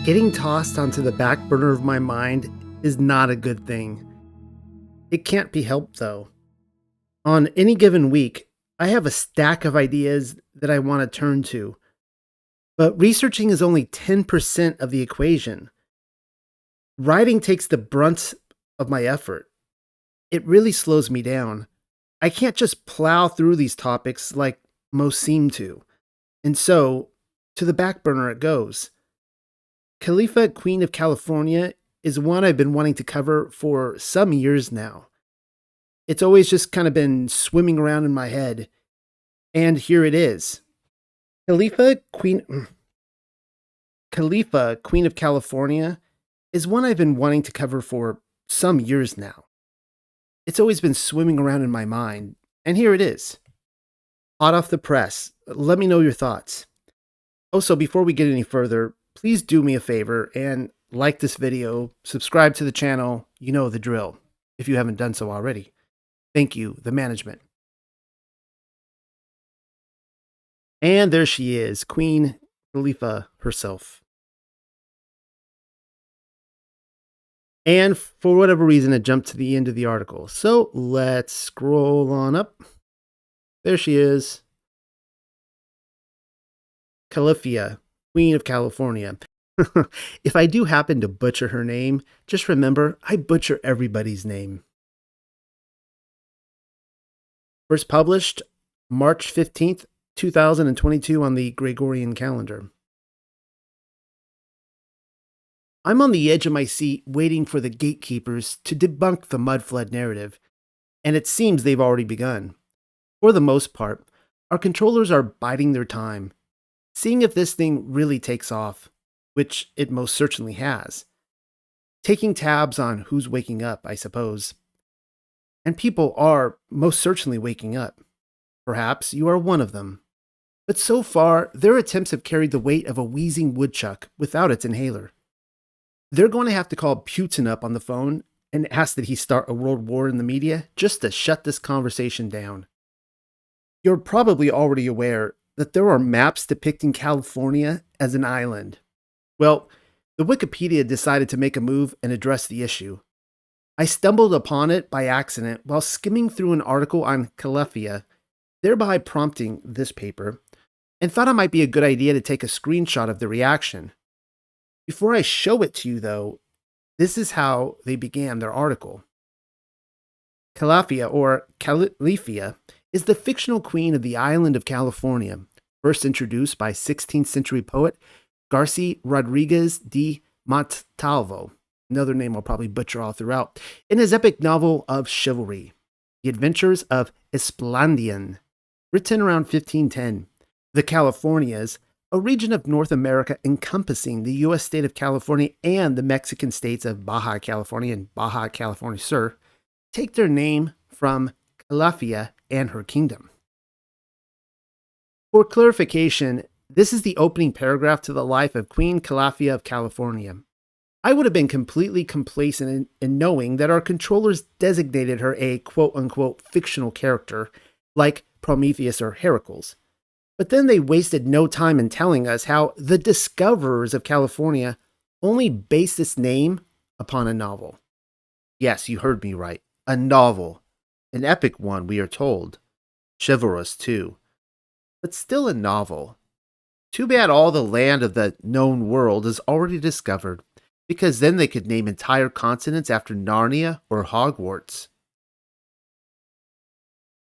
Getting tossed onto the back burner of my mind is not a good thing. It can't be helped though. On any given week, I have a stack of ideas that I want to turn to, but researching is only 10% of the equation. Writing takes the brunt of my effort. It really slows me down. I can't just plow through these topics like most seem to. And so, to the back burner it goes. Califia, Queen of California, is one I've been wanting to cover for some years now. It's always just kind of been swimming around in my head. And here it is. Califia, Queen of California, is one I've been wanting to cover for some years now. It's always been swimming around in my mind. And here it is. Hot off the press. Let me know your thoughts. Also, before we get any further, please do me a favor and like this video, subscribe to the channel, you know the drill, if you haven't done so already. Thank you, the management. And there she is, Queen Califia herself. And for whatever reason, it jumped to the end of the article. So let's scroll on up. There she is. Calafia, Queen of California. If I do happen to butcher her name, just remember, I butcher everybody's name. First published March 15th, 2022 on the Gregorian calendar. I'm on the edge of my seat waiting for the gatekeepers to debunk the mud flood narrative, and it seems they've already begun. For the most part, our controllers are biding their time, seeing if this thing really takes off, which it most certainly has. Taking tabs on who's waking up, I suppose. And people are most certainly waking up. Perhaps you are one of them. But so far, their attempts have carried the weight of a wheezing woodchuck without its inhaler. They're going to have to call Putin up on the phone and ask that he start a world war in the media just to shut this conversation down. You're probably already aware that there are maps depicting California as an island. Well, the Wikipedia decided to make a move and address the issue. I stumbled upon it by accident while skimming through an article on Calafia, thereby prompting this paper, and thought it might be a good idea to take a screenshot of the reaction. Before I show it to you, though, this is how they began their article. Calafia, or Calafia, is the fictional queen of the island of California, first introduced by 16th century poet Garci Rodriguez de Montalvo, another name I'll probably butcher all throughout, in his epic novel of chivalry, The Adventures of Esplandian, written around 1510. The Californias, a region of North America encompassing the U.S. state of California and the Mexican states of Baja California and Baja California Sur, take their name from Calafia and her kingdom. For clarification, this is the opening paragraph to the life of Queen Calafia of California. I would have been completely complacent in knowing that our controllers designated her a quote-unquote fictional character, like Prometheus or Heracles. But then they wasted no time in telling us how the discoverers of California only based this name upon a novel. Yes, you heard me right. A novel. An epic one, we are told. Chivalrous, too. But still a novel. Too bad all the land of the known world is already discovered, because then they could name entire continents after Narnia or Hogwarts.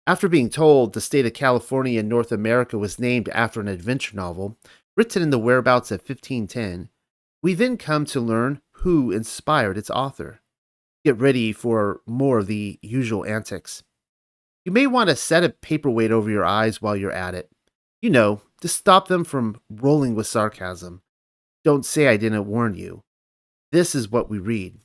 After being told the state of California in North America was named after an adventure novel, written in the whereabouts of 1510, we then come to learn who inspired its author. Get ready for more of the usual antics. You may want to set a paperweight over your eyes while you're at it. You know, to stop them from rolling with sarcasm. Don't say I didn't warn you. This is what we read.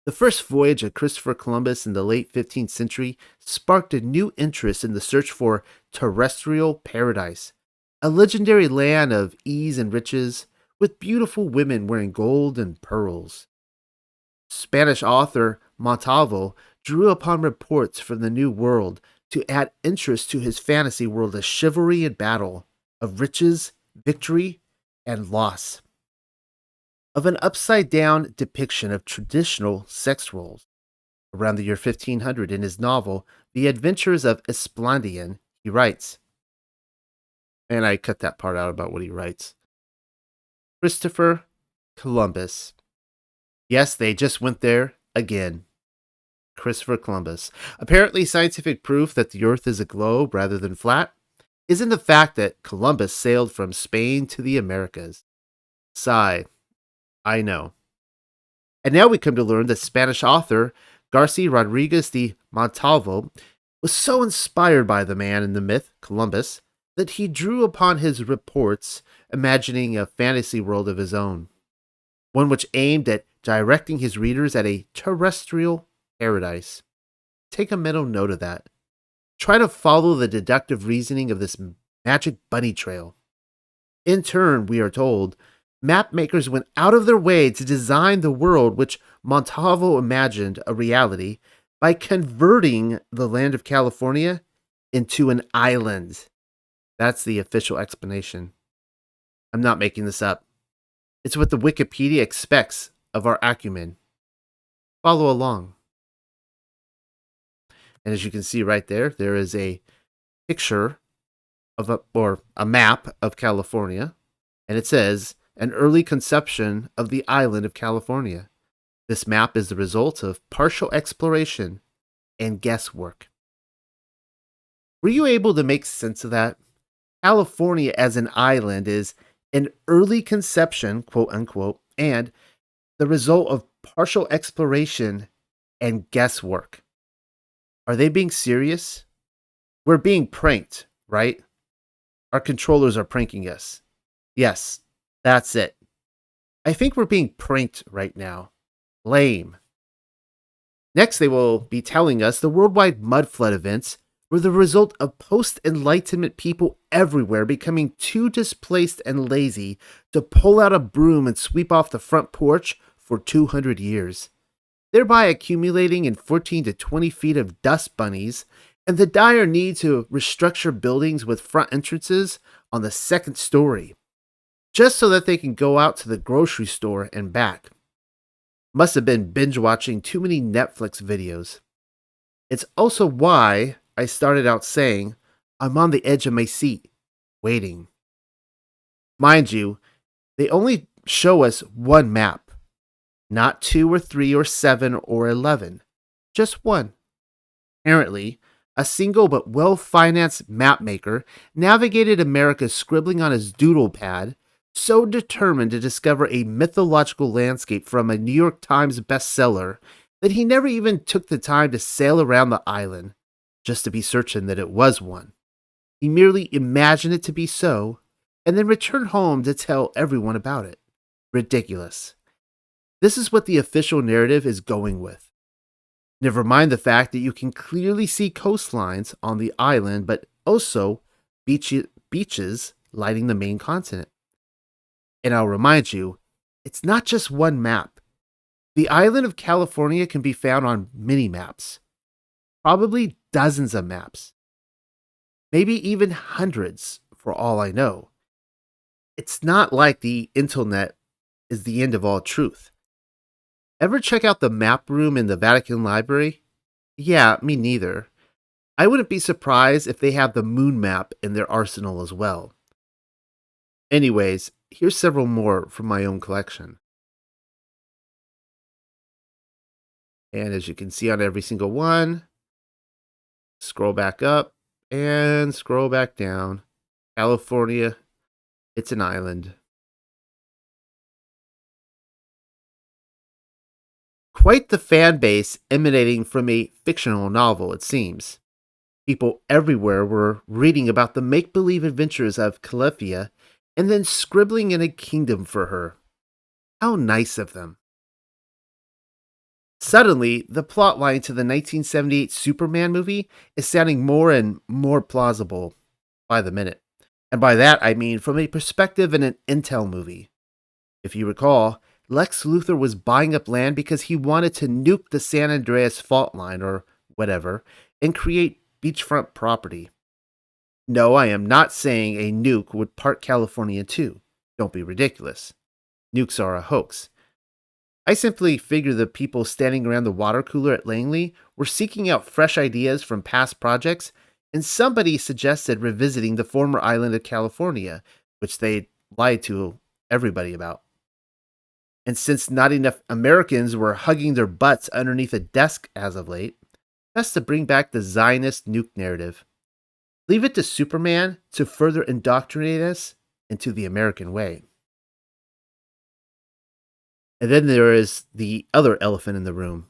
The first voyage of Christopher Columbus in the late 15th century sparked a new interest in the search for terrestrial paradise, a legendary land of ease and riches, with beautiful women wearing gold and pearls. Spanish author Montalvo drew upon reports from the New World to add interest to his fantasy world of chivalry and battle, of riches, victory, and loss. of an upside down depiction of traditional sex roles. Around the year 1500, in his novel, The Adventures of Esplandian, he writes, and I cut that part out about what he writes, Christopher Columbus. Yes, they just went there again. Christopher Columbus. Apparently, scientific proof that the Earth is a globe rather than flat is in the fact that Columbus sailed from Spain to the Americas. Sigh, I know. And now we come to learn that Spanish author Garcia Rodriguez de Montalvo was so inspired by the man in the myth, Columbus, that he drew upon his reports, imagining a fantasy world of his own, one which aimed at directing his readers at a terrestrial paradise. Take a mental note of that. Try to follow the deductive reasoning of this magic bunny trail. In turn, we are told, map makers went out of their way to design the world which Montalvo imagined a reality by converting the land of California into an island. That's the official explanation. I'm not making this up. It's what the Wikipedia expects of our acumen. Follow along. And as you can see right there, there is a picture of a map of California, and it says an early conception of the island of California. This map is the result of partial exploration and guesswork. Were you able to make sense of that? California as an island is an early conception, quote unquote, and the result of partial exploration and guesswork. Are they being serious? We're being pranked, right? Our controllers are pranking us. Yes, that's it. I think we're being pranked right now. Lame. Next, they will be telling us the worldwide mud flood events were the result of post-Enlightenment people everywhere becoming too displaced and lazy to pull out a broom and sweep off the front porch for 200 years, thereby accumulating in 14 to 20 feet of dust bunnies and the dire need to restructure buildings with front entrances on the second story, just so that they can go out to the grocery store and back. Must have been binge watching too many Netflix videos. It's also why I started out saying, I'm on the edge of my seat, waiting. Mind you, they only show us one map, not 2 or 3 or 7 or 11, just one. Apparently, a single but well-financed map maker navigated America scribbling on his doodle pad, so determined to discover a mythological landscape from a New York Times bestseller that he never even took the time to sail around the island, just to be certain that it was one. He merely imagined it to be so, and then returned home to tell everyone about it. Ridiculous. This is what the official narrative is going with. Never mind the fact that you can clearly see coastlines on the island, but also beaches lighting the main continent. And I'll remind you, it's not just one map. The island of California can be found on many maps, probably dozens of maps, maybe even hundreds for all I know. It's not like the internet is the end of all truth. Ever check out the map room in the Vatican Library? Yeah, me neither. I wouldn't be surprised if they have the moon map in their arsenal as well. Anyways, here's several more from my own collection. And as you can see on every single one, scroll back up and scroll back down. California, it's an island. Quite the fan base emanating from a fictional novel, it seems. People everywhere were reading about the make-believe adventures of Calafia and then scribbling in a kingdom for her. How nice of them. Suddenly, the plotline to the 1978 Superman movie is sounding more and more plausible by the minute. And by that, I mean from a perspective in an Intel movie. If you recall, Lex Luthor was buying up land because he wanted to nuke the San Andreas fault line or whatever and create beachfront property. No, I am not saying a nuke would part California in two. Don't be ridiculous. nukes are a hoax. I simply figure the people standing around the water cooler at Langley were seeking out fresh ideas from past projects, and somebody suggested revisiting the former island of California, which they lied to everybody about. And since not enough Americans were hugging their butts underneath a desk as of late, that's to bring back the Zionist nuke narrative. Leave it to Superman to further indoctrinate us into the American way. And then there is the other elephant in the room.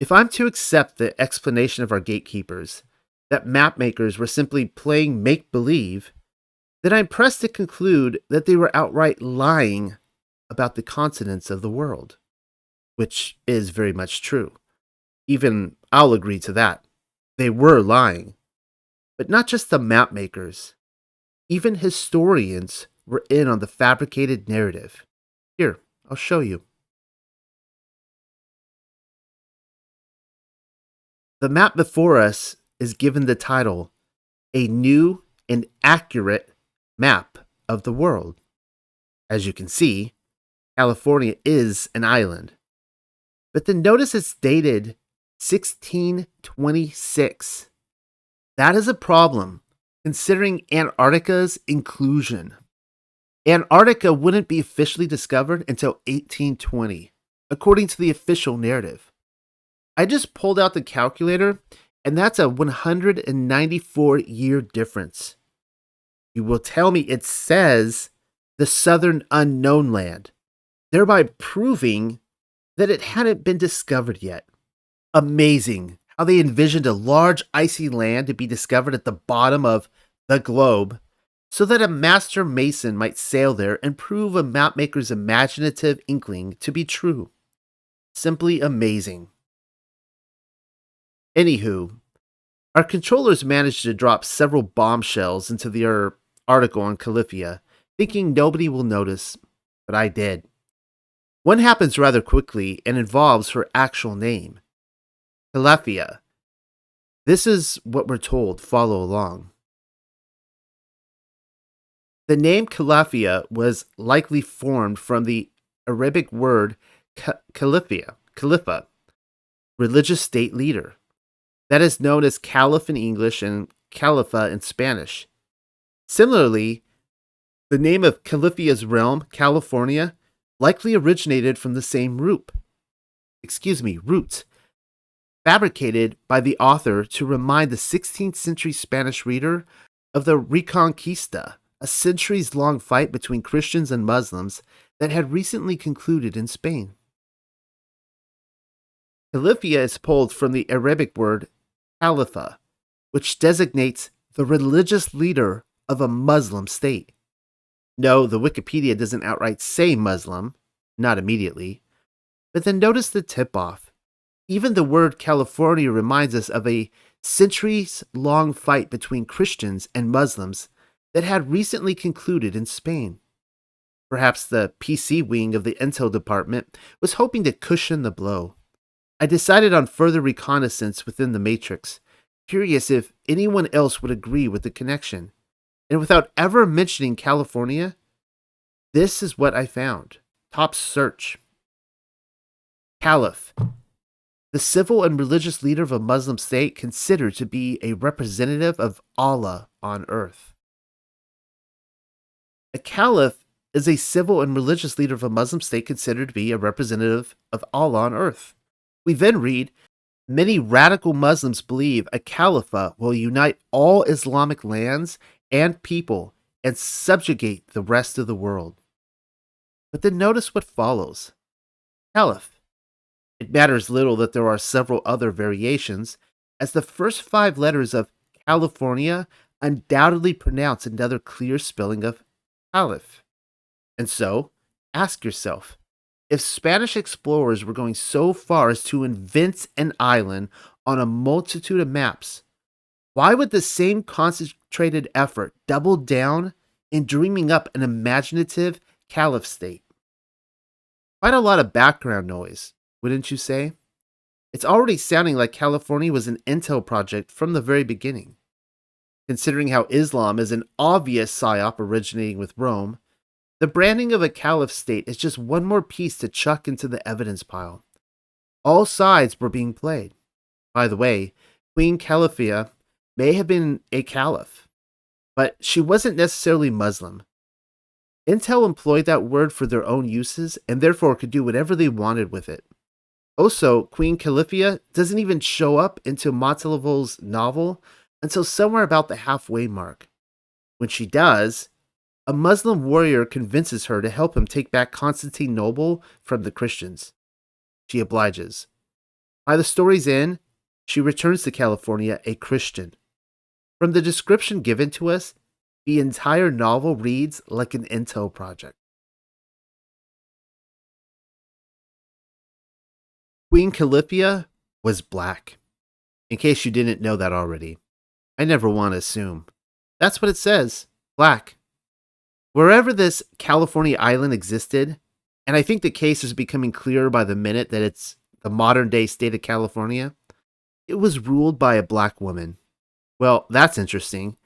If I'm to accept the explanation of our gatekeepers, that map makers were simply playing make believe, then I'm pressed to conclude that they were outright lying about the continents of the world, which is very much true. Even I'll agree to that. They were lying. But not just the map makers, even historians were in on the fabricated narrative. Here, I'll show you. The map before us is given the title A New and Accurate Map of the World. As you can see, California is an island. But then notice it's dated 1626. That is a problem, considering Antarctica's inclusion. Antarctica wouldn't be officially discovered until 1820, according to the official narrative. I just pulled out the calculator, and that's a 194-year difference. You will tell me it says the southern unknown land, thereby proving that it hadn't been discovered yet. Amazing how they envisioned a large icy land to be discovered at the bottom of the globe so that a master mason might sail there and prove a mapmaker's imaginative inkling to be true. Simply amazing. Anywho, our controllers managed to drop several bombshells into their article on Calafia, thinking nobody will notice, but I did. One happens rather quickly and involves her actual name, Calafia. This is what we're told. Follow along. The name Calafia was likely formed from the Arabic word Khalifa, religious state leader. That is known as Caliph in English and Califa in Spanish. Similarly, the name of Califia's realm, California, likely originated from the same root, fabricated by the author to remind the 16th century Spanish reader of the Reconquista, a centuries-long fight between Christians and Muslims that had recently concluded in Spain. Califia is pulled from the Arabic word Khalifa, which designates the religious leader of a Muslim state. No, the Wikipedia doesn't outright say Muslim, not immediately, but then notice the tip-off. Even the word California reminds us of a centuries-long fight between Christians and Muslims that had recently concluded in Spain. Perhaps the PC wing of the Intel department was hoping to cushion the blow. I decided on further reconnaissance within the matrix, curious if anyone else would agree with the connection. And without ever mentioning California, this is what I found. Top search. Caliph, the civil and religious leader of a Muslim state considered to be a representative of Allah on earth. A caliph is a civil and religious leader of a Muslim state considered to be a representative of Allah on earth. We then read, many radical Muslims believe a caliphate will unite all Islamic lands and people and subjugate the rest of the world. But then notice what follows. Caliph. It matters little that there are several other variations, as the first 5 letters of California undoubtedly pronounce another clear spelling of Caliph. And so, ask yourself, if Spanish explorers were going so far as to invent an island on a multitude of maps, why would the same concentrated effort double down in dreaming up an imaginative caliph state? Quite a lot of background noise, wouldn't you say? It's already sounding like California was an intel project from the very beginning. Considering how Islam is an obvious psyop originating with Rome, The branding of a caliph state is just one more piece to chuck into the evidence pile. All sides were being played. By the way, Queen Calafia may have been a caliph, but she wasn't necessarily Muslim. Intel employed that word for their own uses and therefore could do whatever they wanted with it. Also, Queen Califia doesn't even show up into Machiavelli's novel until somewhere about the halfway mark. When she does, a Muslim warrior convinces her to help him take back Constantinople from the Christians. She obliges. By the story's end, she returns to California a Christian. From the description given to us, the entire novel reads like an Intel project. Queen Califia was black, in case you didn't know that already. I never want to assume. That's what it says, black. Wherever this California island existed, and I think the case is becoming clearer by the minute that it's the modern day state of California, it was ruled by a black woman. Well, that's interesting,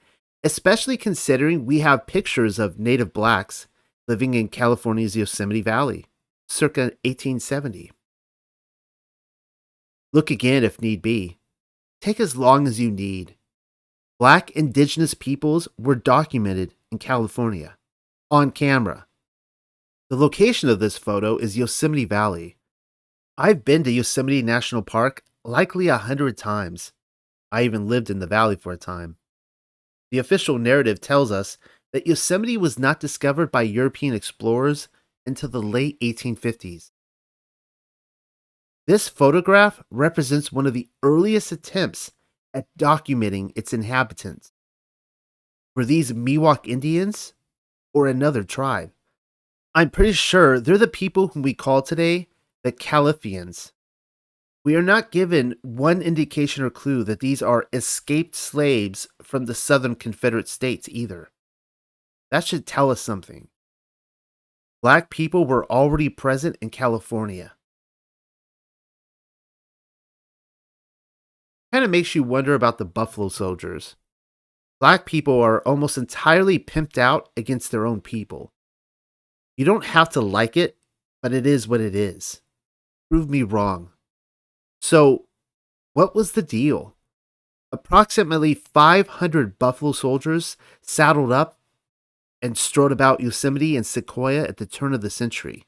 especially considering we have pictures of native blacks living in California's Yosemite Valley, circa 1870. Look again if need be. Take as long as you need. Black indigenous peoples were documented in California, on camera. The location of this photo is Yosemite Valley. I've been to Yosemite National Park likely 100 times. I even lived in the valley for a time. The official narrative tells us that Yosemite was not discovered by European explorers until the late 1850s. This photograph represents one of the earliest attempts at documenting its inhabitants. Were these Miwok Indians or another tribe? I'm pretty sure they're the people whom we call today the Calafians. We are not given one indication or clue that these are escaped slaves from the Southern Confederate States either. That should tell us something. Black people were already present in California. Kind of makes you wonder about the Buffalo Soldiers. Black people are almost entirely pimped out against their own people. You don't have to like it, but it is what it is. Prove me wrong. So, what was the deal? Approximately 500 Buffalo Soldiers saddled up and strode about Yosemite and Sequoia at the turn of the century.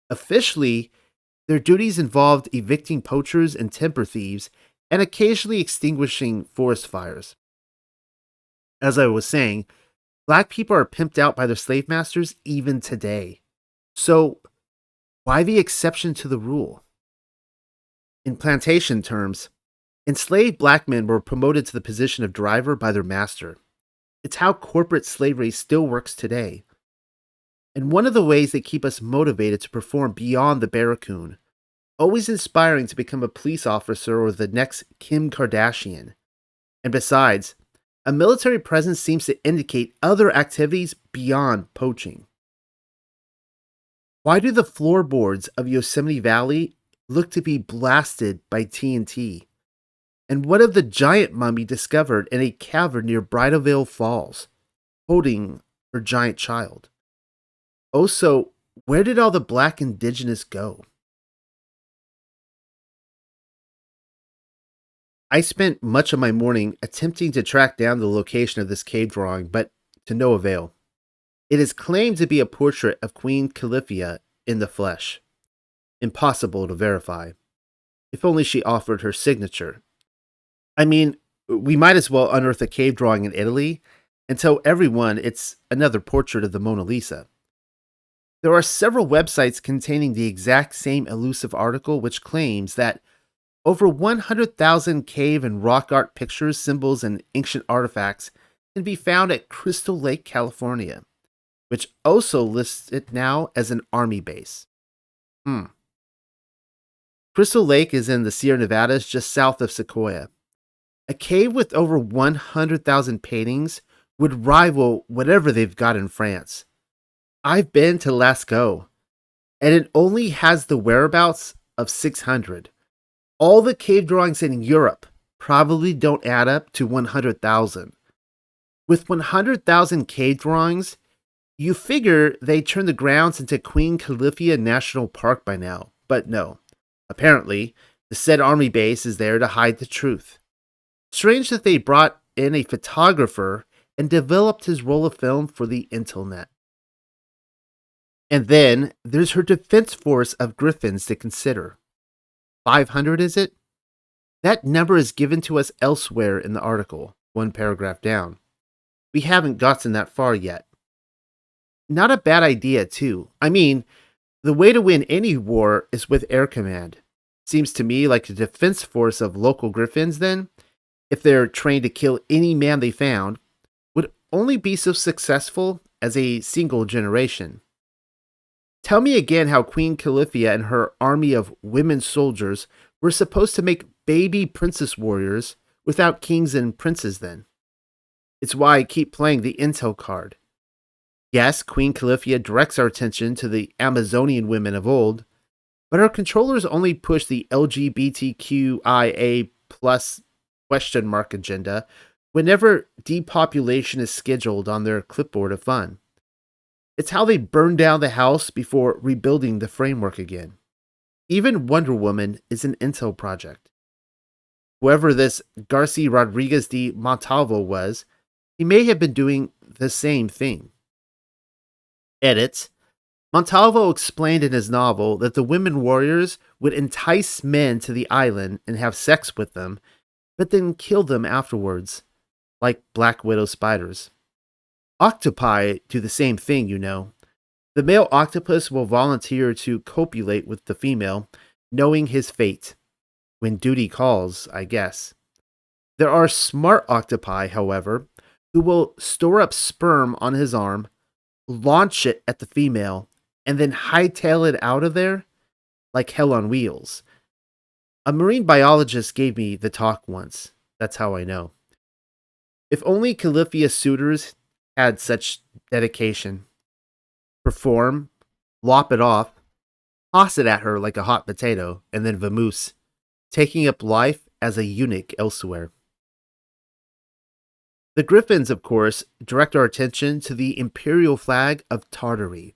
Officially, their duties involved evicting poachers and timber thieves and occasionally extinguishing forest fires. As I was saying, black people are pimped out by their slave masters even today. So, why the exception to the rule? In plantation terms, enslaved black men were promoted to the position of driver by their master. It's how corporate slavery still works today. And one of the ways they keep us motivated to perform beyond the barracoon, always inspiring to become a police officer or the next Kim Kardashian. And besides, a military presence seems to indicate other activities beyond poaching. Why do the floorboards of Yosemite Valley look to be blasted by TNT? And what of the giant mummy discovered in a cavern near Bridalveil Falls, holding her giant child? Also, where did all the black indigenous go? I spent much of my morning attempting to track down the location of this cave drawing, but to no avail. It is claimed to be a portrait of Queen Califia in the flesh. Impossible to verify. If only she offered her signature. I mean, we might as well unearth a cave drawing in Italy and tell everyone it's another portrait of the Mona Lisa. There are several websites containing the exact same elusive article which claims that over 100,000 cave and rock art pictures, symbols, and ancient artifacts can be found at Crystal Lake, California, which also lists it now as an army base. Crystal Lake is in the Sierra Nevadas just south of Sequoia. A cave with over 100,000 paintings would rival whatever they've got in France. I've been to Lascaux, and it only has the whereabouts of 600. All the cave drawings in Europe probably don't add up to 100,000. With 100,000 cave drawings, You figure they turned the grounds into Queen Califia National Park by now, but no. Apparently, the said army base is there to hide the truth. Strange that they brought in a photographer and developed his roll of film for the Intelnet. And then there's her defense force of griffins to consider. 500, is it? That number is given to us elsewhere in the article, one paragraph down. We haven't gotten that far yet. Not a bad idea, too. I mean, the way to win any war is with air command. Seems to me like a defense force of local griffins, then, if they're trained to kill any man they found, would only be so successful as a single generation. Tell me again how Queen Califia and her army of women soldiers were supposed to make baby princess warriors without kings and princes then. It's why I keep playing the intel card. Yes, Queen Califia directs our attention to the Amazonian women of old, but our controllers only push the LGBTQIA plus question mark agenda whenever depopulation is scheduled on their clipboard of fun. It's how they burn down the house before rebuilding the framework again. Even Wonder Woman is an intel project. Whoever this Garci Rodriguez de Montalvo was, he may have been doing the same thing. Edit. Montalvo explained in his novel that the women warriors would entice men to the island and have sex with them, but then kill them afterwards, like Black Widow spiders. Octopi do the same thing, you know. The male octopus will volunteer to copulate with the female, knowing his fate. When duty calls, I guess. There are smart octopi, however, who will store up sperm on his arm, launch it at the female, and then hightail it out of there like hell on wheels. A marine biologist gave me the talk once. That's how I know. If only Califia suitors had such dedication. Perform, lop it off, toss it at her like a hot potato, and then vamoose, taking up life as a eunuch elsewhere. The Griffins, of course, direct our attention to the imperial flag of Tartary.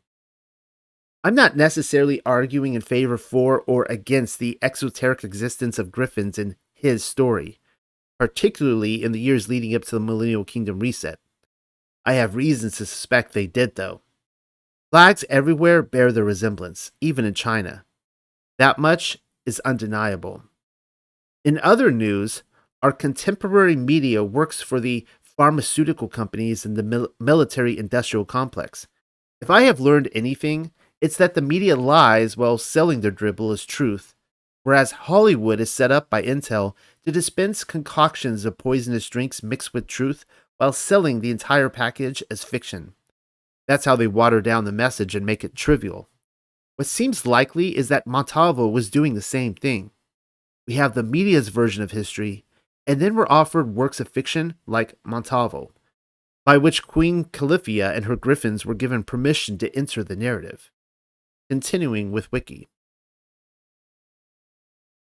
I'm not necessarily arguing in favor for or against the exoteric existence of Griffins in his story, particularly in the years leading up to the Millennial Kingdom reset. I have reasons to suspect they did, though. Flags everywhere bear the resemblance, even in China. That much is undeniable. In other news, our contemporary media works for the pharmaceutical companies and the military industrial complex. If I have learned anything, it's that the media lies while selling their dribble as truth, whereas Hollywood is set up by Intel to dispense concoctions of poisonous drinks mixed with truth while selling the entire package as fiction. That's how they water down the message and make it trivial. What seems likely is that Montalvo was doing the same thing. We have the media's version of history, and then we're offered works of fiction like Montalvo, by which Queen Califia and her griffins were given permission to enter the narrative. Continuing with Wiki.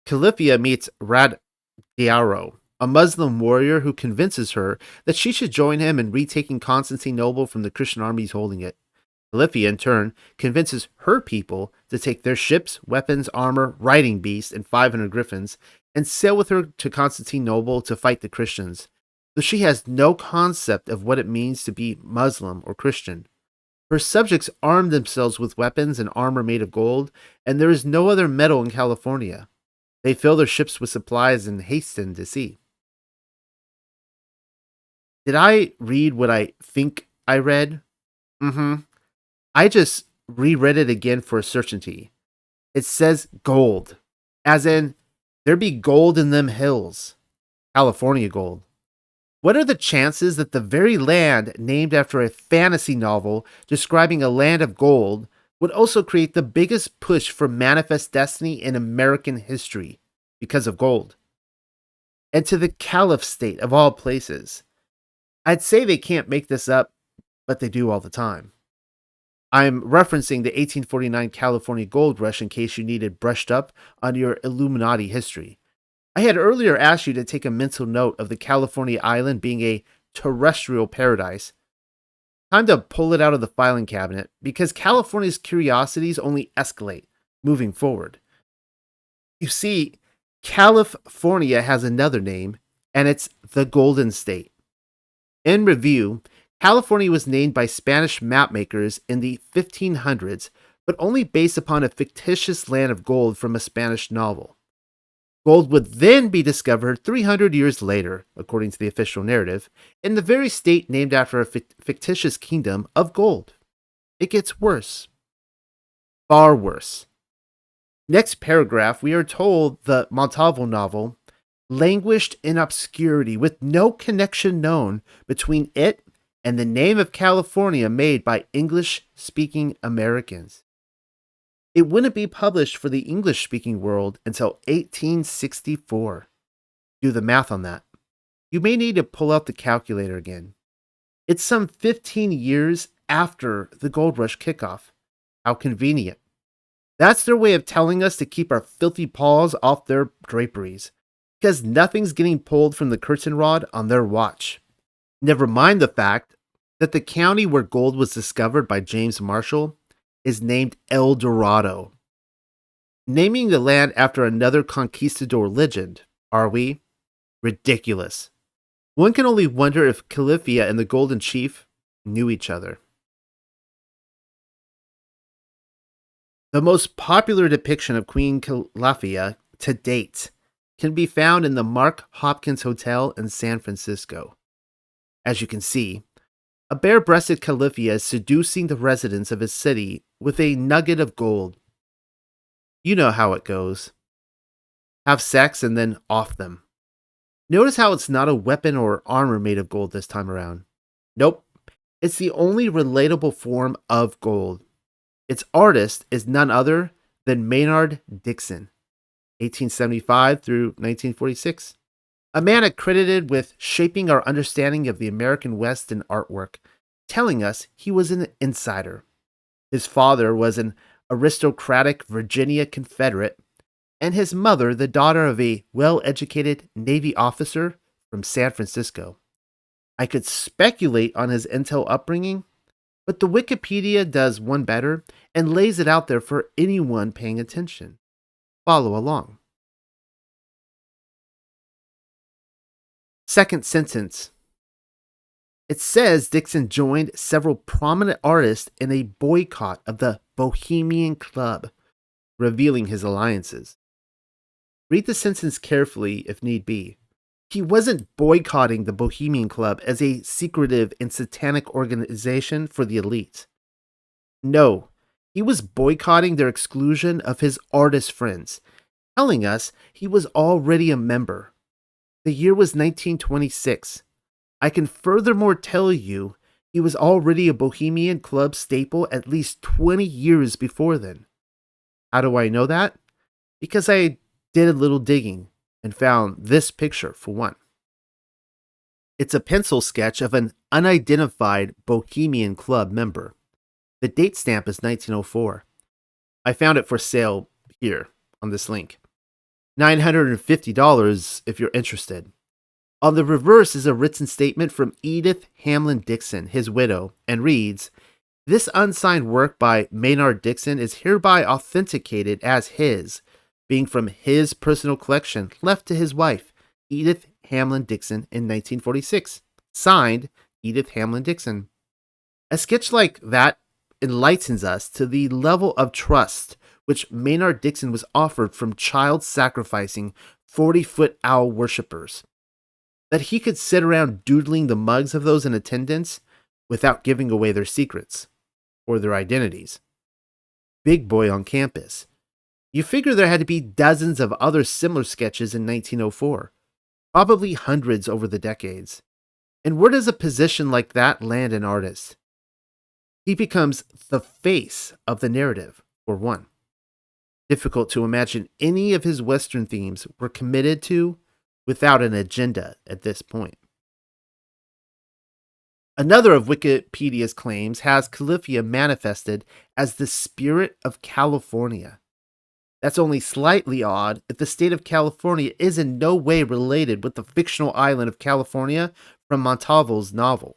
Califia meets Rad Diaro, a Muslim warrior who convinces her that she should join him in retaking Constantinople from the Christian armies holding it. Califia, in turn, convinces her people to take their ships, weapons, armor, riding beasts, and 500 griffins and sail with her to Constantinople to fight the Christians, though she has no concept of what it means to be Muslim or Christian. Her subjects arm themselves with weapons and armor made of gold, and there is no other metal in California. They fill their ships with supplies and hasten to sea. Did I read what I think I read? I just reread it again for certainty. It says gold, as in, there be gold in them hills. California gold. What are the chances that the very land named after a fantasy novel describing a land of gold would also create the biggest push for manifest destiny in American history because of gold? And to the Caliph state of all places. I'd say they can't make this up, but they do all the time. I'm referencing the 1849 California gold rush in case you needed brushed up on your Illuminati history. I had earlier asked you to take a mental note of the California island being a terrestrial paradise. Time to pull it out of the filing cabinet because California's curiosities only escalate moving forward. You see, California has another name, and it's the Golden State. In review, California was named by Spanish mapmakers in the 1500s, but only based upon a fictitious land of gold from a Spanish novel. Gold would then be discovered 300 years later, according to the official narrative, in the very state named after a fictitious kingdom of gold. It gets worse. Far worse. Next paragraph, we are told the Montalvo novel languished in obscurity with no connection known between it and the name of California made by English speaking Americans. It wouldn't be published for the English speaking world until 1864. Do the math on that. You may need to pull out the calculator again. It's some 15 years after the gold rush kickoff. How convenient. That's their way of telling us to keep our filthy paws off their draperies, because nothing's getting pulled from the curtain rod on their watch. Never mind the fact that the county where gold was discovered by James Marshall is named El Dorado. Naming the land after another conquistador legend, are we? Ridiculous. One can only wonder if Calafia and the Golden Chief knew each other. The most popular depiction of Queen Calafia to date can be found in the Mark Hopkins Hotel in San Francisco. As you can see, a bare-breasted Calafia is seducing the residents of his city with a nugget of gold. You know how it goes. Have sex and then off them. Notice how it's not a weapon or armor made of gold this time around. Nope, it's the only relatable form of gold. Its artist is none other than Maynard Dixon, 1875 through 1946. A man accredited with shaping our understanding of the American West in artwork, telling us he was an insider. His father was an aristocratic Virginia Confederate, and his mother the daughter of a well-educated Navy officer from San Francisco. I could speculate on his intel upbringing, but the Wikipedia does one better and lays it out there for anyone paying attention. Follow along. Second sentence. It says Dixon joined several prominent artists in a boycott of the Bohemian Club, revealing his alliances. Read the sentence carefully if need be. He wasn't boycotting the Bohemian Club as a secretive and satanic organization for the elite. No, he was boycotting their exclusion of his artist friends, telling us he was already a member. The year was 1926. I can furthermore tell you he was already a Bohemian Club staple at least 20 years before then. How do I know that? Because I did a little digging and found this picture for one. It's a pencil sketch of an unidentified Bohemian Club member. The date stamp is 1904. I found it for sale here on this link. $950 if you're interested. On the reverse is a written statement from Edith Hamlin Dixon, his widow, and reads, "This unsigned work by Maynard Dixon is hereby authenticated as his, being from his personal collection left to his wife, Edith Hamlin Dixon, in 1946. Signed, Edith Hamlin Dixon." A sketch like that enlightens us to the level of trust which Maynard Dixon was offered from child sacrificing 40-foot owl worshippers. That he could sit around doodling the mugs of those in attendance without giving away their secrets or their identities. Big boy on campus. You figure there had to be dozens of other similar sketches in 1904, probably hundreds over the decades. And where does a position like that land an artist? He becomes the face of the narrative, for one. Difficult to imagine any of his Western themes were committed to without an agenda at this point. Another of Wikipedia's claims has Calafia manifested as the spirit of California. That's only slightly odd if the state of California is in no way related with the fictional island of California from Montalvo's novel.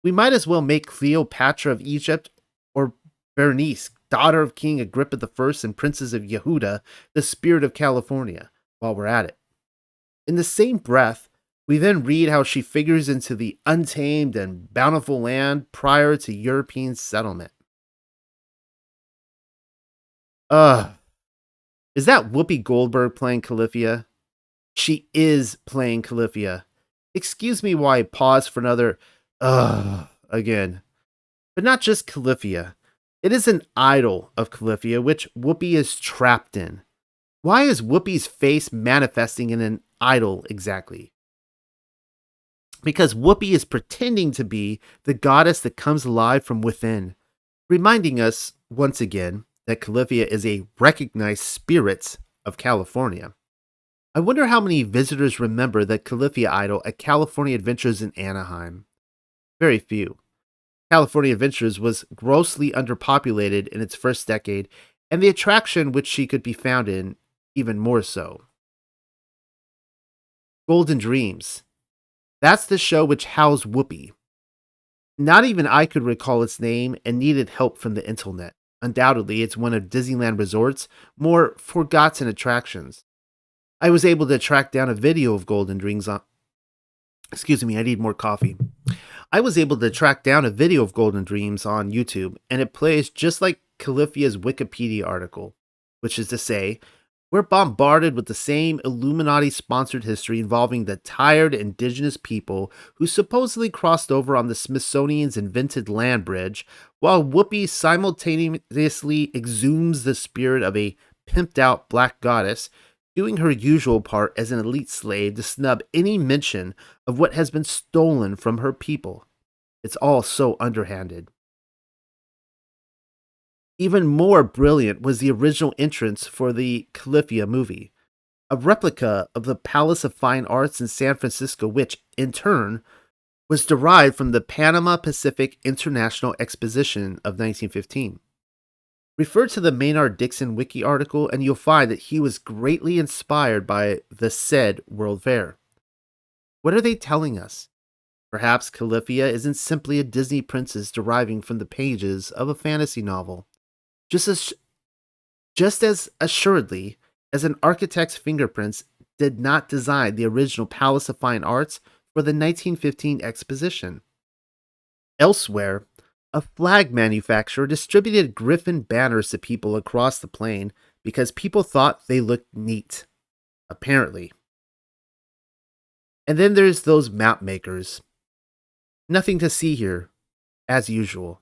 We might as well make Cleopatra of Egypt or Bernice, daughter of King Agrippa I and Princess of Yehuda, the spirit of California, while we're at it. In the same breath, we then read how she figures into the untamed and bountiful land prior to European settlement. Ugh. Is that Whoopi Goldberg playing Califia? She is playing Califia. Excuse me while I pause for another again. But not just Califia. It is an idol of Califia which Whoopi is trapped in. Why is Whoopi's face manifesting in an idol exactly? Because Whoopi is pretending to be the goddess that comes alive from within, reminding us, once again, that Califia is a recognized spirit of California. I wonder how many visitors remember the Califia idol at California Adventures in Anaheim. Very few. California Adventures was grossly underpopulated in its first decade, and the attraction which she could be found in even more so. Golden Dreams. That's the show which housed Whoopi. Not even I could recall its name and needed help from the internet. Undoubtedly, it's one of Disneyland Resort's more forgotten attractions. I was able to track down a video of Golden Dreams on. Excuse me, I need more coffee. I was able to track down a video of Golden Dreams on YouTube, and it plays just like Califia's Wikipedia article, which is to say, we're bombarded with the same Illuminati sponsored history involving the tired indigenous people who supposedly crossed over on the Smithsonian's invented land bridge, while Whoopi simultaneously exhumes the spirit of a pimped out black goddess, doing her usual part as an elite slave to snub any mention of what has been stolen from her people. It's all so underhanded. Even more brilliant was the original entrance for the Califia movie, a replica of the Palace of Fine Arts in San Francisco, which, in turn, was derived from the Panama Pacific International Exposition of 1915. Refer to the Maynard Dixon Wiki article, and you'll find that he was greatly inspired by the said World Fair. What are they telling us? Perhaps Califia isn't simply a Disney princess deriving from the pages of a fantasy novel. Just as, just as assuredly as an architect's fingerprints did not design the original Palace of Fine Arts for the 1915 exposition. Elsewhere, a flag manufacturer distributed Griffin banners to people across the plain because people thought they looked neat. Apparently. And then there's those map makers. Nothing to see here, as usual.